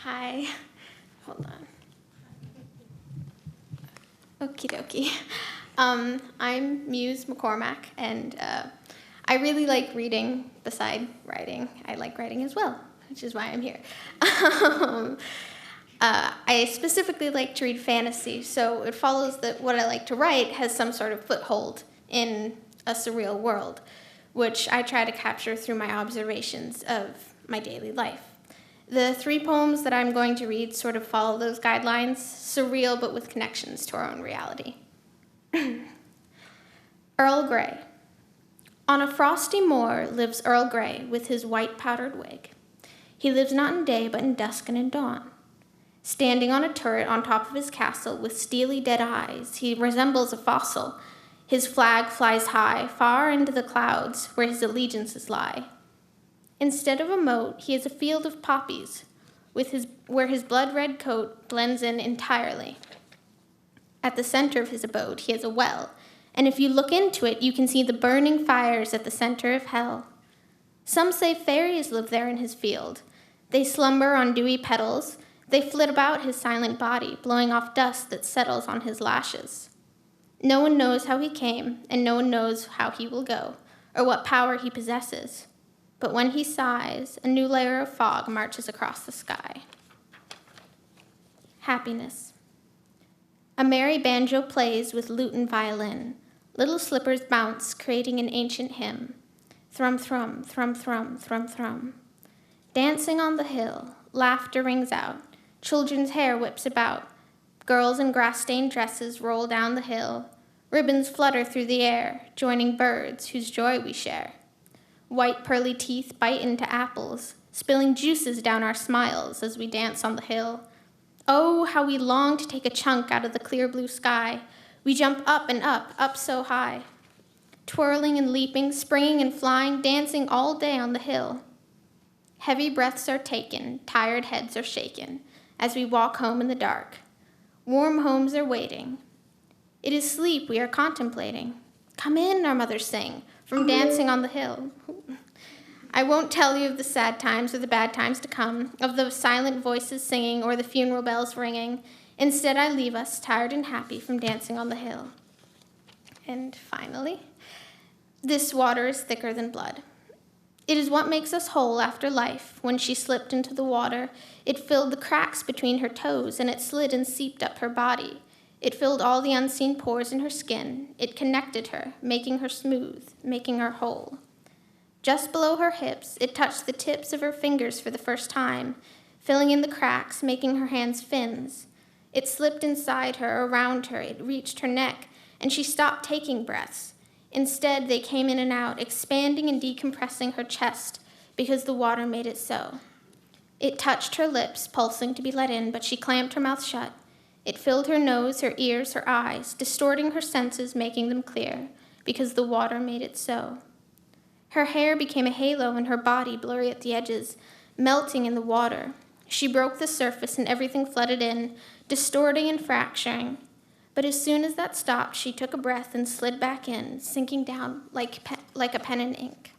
Hi. Hold on. Okie dokie. I'm Muse McCormack, and I really like reading beside writing. I like writing as well, which is why I'm here. I specifically like to read fantasy, so it follows that what I like to write has some sort of foothold in a surreal world, which I try to capture through my observations of my daily life. The 3 poems that I'm going to read sort of follow those guidelines, surreal but with connections to our own reality. Earl Grey. On a frosty moor lives Earl Grey with his white powdered wig. He lives not in day but in dusk and in dawn. Standing on a turret on top of his castle with steely dead eyes, he resembles a fossil. His flag flies high, far into the clouds where his allegiances lie. Instead of a moat, he is a field of poppies, where his blood-red coat blends in entirely. At the center of his abode, he has a well, and if you look into it, you can see the burning fires at the center of hell. Some say fairies live there in his field. They slumber on dewy petals. They flit about his silent body, blowing off dust that settles on his lashes. No one knows how he came, and no one knows how he will go, or what power he possesses. But when he sighs, a new layer of fog marches across the sky. Happiness. A merry banjo plays with lute and violin. Little slippers bounce, creating an ancient hymn. Thrum, thrum, thrum, thrum, thrum, thrum. Dancing on the hill, laughter rings out. Children's hair whips about. Girls in grass-stained dresses roll down the hill. Ribbons flutter through the air, joining birds whose joy we share. White pearly teeth bite into apples, spilling juices down our smiles as we dance on the hill. Oh, how we long to take a chunk out of the clear blue sky. We jump up and up, up so high. Twirling and leaping, springing and flying, dancing all day on the hill. Heavy breaths are taken, tired heads are shaken, as we walk home in the dark. Warm homes are waiting. It is sleep we are contemplating. Come in, our mothers sing, from dancing on the hill. I won't tell you of the sad times or the bad times to come, of the silent voices singing or the funeral bells ringing. Instead, I leave us tired and happy from dancing on the hill. And finally, this water is thicker than blood. It is what makes us whole after life. When she slipped into the water, it filled the cracks between her toes, and it slid and seeped up her body. It filled all the unseen pores in her skin. It connected her, making her smooth, making her whole. Just below her hips, it touched the tips of her fingers for the first time, filling in the cracks, making her hands fins. It slipped inside her, around her, it reached her neck, and she stopped taking breaths. Instead, they came in and out, expanding and decompressing her chest, because the water made it so. It touched her lips, pulsing to be let in, but she clamped her mouth shut. It filled her nose, her ears, her eyes, distorting her senses, making them clear, because the water made it so. Her hair became a halo and her body blurry at the edges, melting in the water. She broke the surface and everything flooded in, distorting and fracturing. But as soon as that stopped, she took a breath and slid back in, sinking down like a pen and ink.